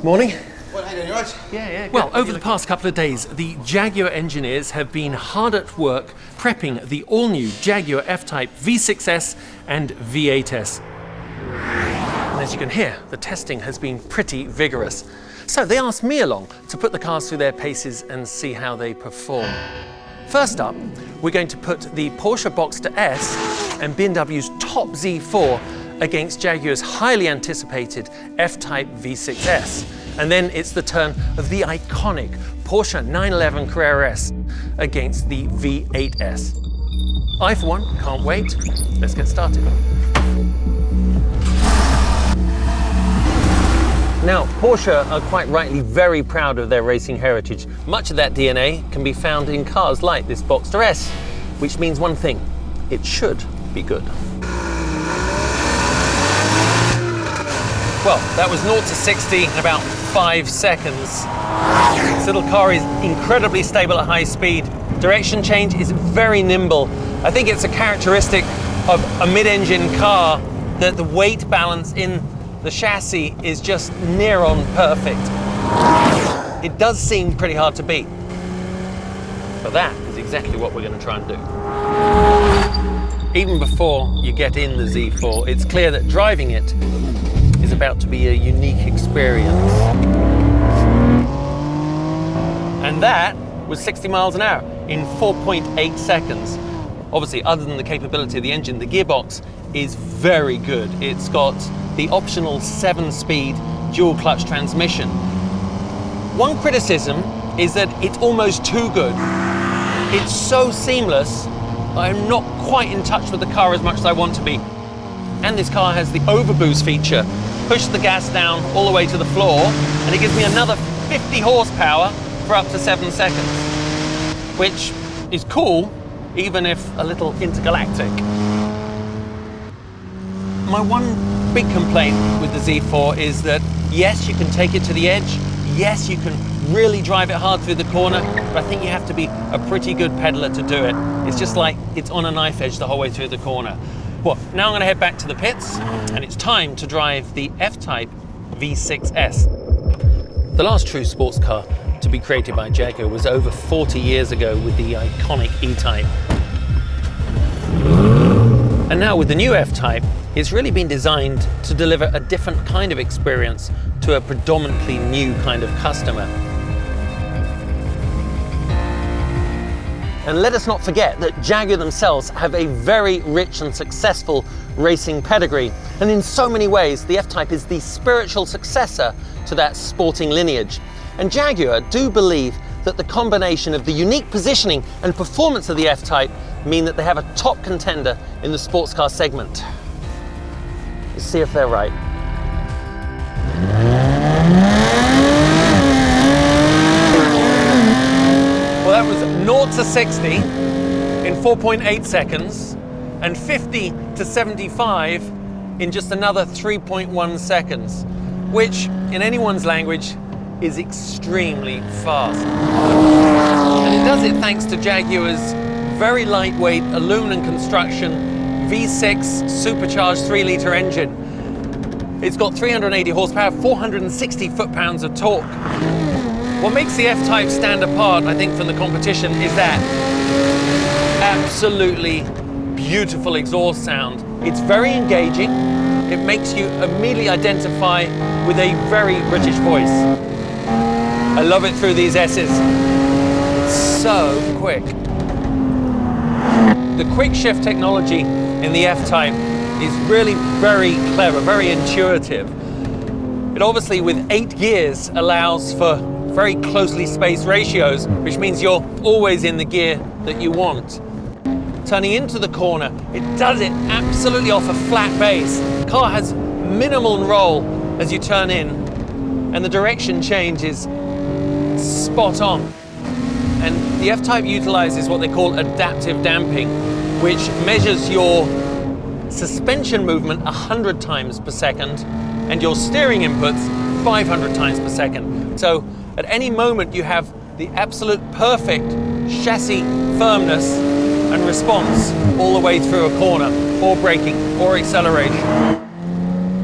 Morning. Well, how you doing, you right? Yeah. Well, over the past couple of days, the Jaguar engineers have been hard at work prepping the all-new Jaguar F Type V6S and V8S. And as you can hear, the testing has been pretty vigorous. So they asked me along to put the cars through their paces and see how they perform. First up, we're going to put the Porsche Boxster S and BMW's top Z4 against Jaguar's highly anticipated F Type V6S. And then it's the turn of the iconic Porsche 911 Carrera S against the V8S. I, for one, can't wait. Let's get started. Now, Porsche are quite rightly very proud of their racing heritage. Much of that DNA can be found in cars like this Boxster S, which means one thing: it should be good. Well, that was 0 to 60 in about 5 seconds. This little car is incredibly stable at high speed. Direction change is very nimble. I think it's a characteristic of a mid-engine car that the weight balance in the chassis is just near on perfect. It does seem pretty hard to beat. But that is exactly what we're going to try and do. Even before you get in the Z4, it's clear that driving it is about to be a unique experience. And that was 60 miles an hour in 4.8 seconds. Obviously, other than the capability of the engine, the gearbox is very good. It's got the optional 7-speed dual clutch transmission. One criticism is that it's almost too good. It's so seamless, I'm not quite in touch with the car as much as I want to be. And this car has the overboost feature. Push the gas down all the way to the floor, and it gives me another 50 horsepower for up to 7 seconds, which is cool, even if a little intergalactic. My one big complaint with the Z4 is that, yes, you can take it to the edge, yes, you can really drive it hard through the corner, but I think you have to be a pretty good pedaler to do it. It's just like it's on a knife edge the whole way through the corner. Well, now I'm going to head back to the pits, and it's time to drive the F Type V6S. The last true sports car to be created by Jaguar was over 40 years ago with the iconic E-Type. And now with the new F Type, it's really been designed to deliver a different kind of experience to a predominantly new kind of customer. And let us not forget that Jaguar themselves have a very rich and successful racing pedigree. And in so many ways, the F Type is the spiritual successor to that sporting lineage. And Jaguar do believe that the combination of the unique positioning and performance of the F Type mean that they have a top contender in the sports car segment. Let's see if they're right. Well, that was 0 to 60 in 4.8 seconds and 50 to 75 in just another 3.1 seconds, which in anyone's language is extremely fast. And it does it thanks to Jaguar's very lightweight aluminum construction V6 supercharged 3-litre engine. It's got 380 horsepower, 460 foot-pounds of torque. What makes the F Type stand apart, I think, from the competition is that absolutely beautiful exhaust sound. It's very engaging. It makes you immediately identify with a very British voice. I love it through these S's. It's so quick. The quick shift technology in the F Type is really very clever, very intuitive. It obviously, with 8 gears, allows for very closely spaced ratios, which means you're always in the gear that you want. Turning into the corner, it does it absolutely off a flat base. The car has minimal roll as you turn in, and the direction change is spot on. And the F Type utilizes what they call adaptive damping, which measures your suspension movement 100 times per second and your steering inputs 500 times per second. So at any moment you have the absolute perfect chassis firmness and response all the way through a corner, or braking, or acceleration.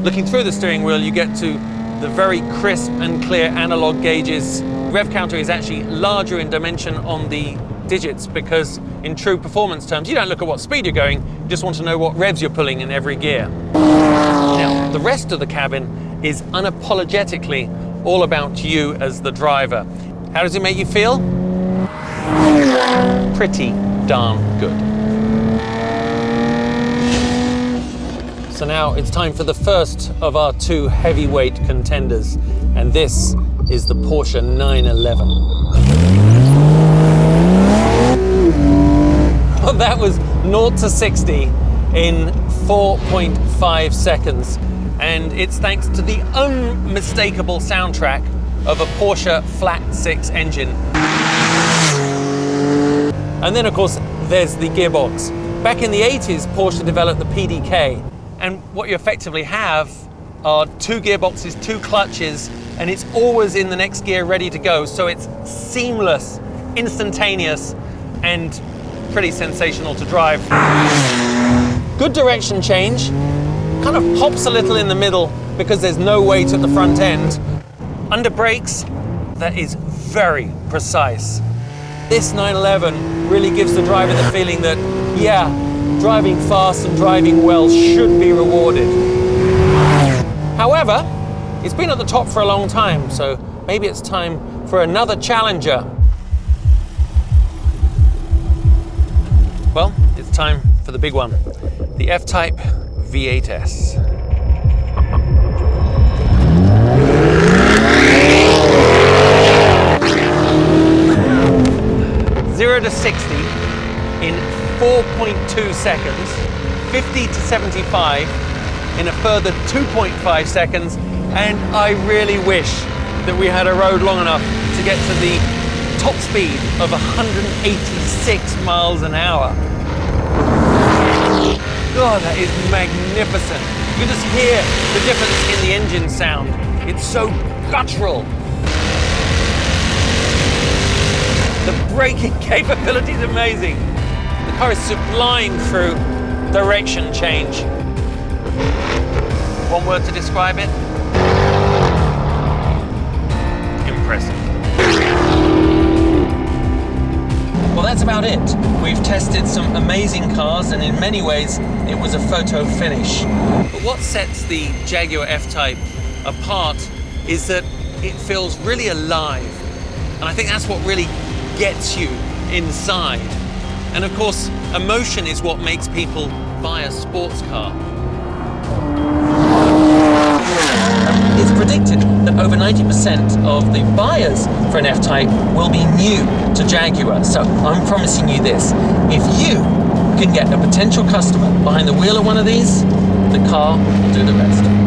Looking through the steering wheel, you get to the very crisp and clear analog gauges. Rev counter is actually larger in dimension on the digits because in true performance terms, you don't look at what speed you're going, you just want to know what revs you're pulling in every gear. Now, the rest of the cabin is unapologetically all about you as the driver. How does it make you feel? Pretty darn good. So now it's time for the first of our two heavyweight contenders, and this is the Porsche 911. Well, that was 0 to 60 in 4.5 seconds, and it's thanks to the unmistakable soundtrack of a Porsche flat 6 engine. And then, of course, there's the gearbox. Back in the 80s, Porsche developed the PDK, and what you effectively have are two gearboxes, two clutches, and it's always in the next gear ready to go. So it's seamless, instantaneous, and pretty sensational to drive. Good direction change, kind of hops a little in the middle because there's no weight at the front end. Under brakes, that is very precise. This 911 really gives the driver the feeling that, yeah, driving fast and driving well should be rewarded. However, it's been at the top for a long time, so maybe it's time for another challenger. Well, it's time for the big one, the F Type V8S. Zero to 60 in 4.2 seconds, 50 to 75 in a further 2.5 seconds, and I really wish that we had a road long enough to get to the top speed of 186 miles an hour. God, that is magnificent. You just hear the difference in the engine sound. It's so guttural. The braking capability is amazing. The car is sublime through direction change. One word to describe it? Impressive. Well, that's about it. We've tested some amazing cars, and in many ways, it was a photo finish. But what sets the Jaguar F Type apart is that it feels really alive. And I think that's what really gets you inside. And of course, emotion is what makes people buy a sports car. It's predicted that over 90% of the buyers for an F Type will be new to Jaguar. So I'm promising you this: if you can get a potential customer behind the wheel of one of these, the car will do the rest.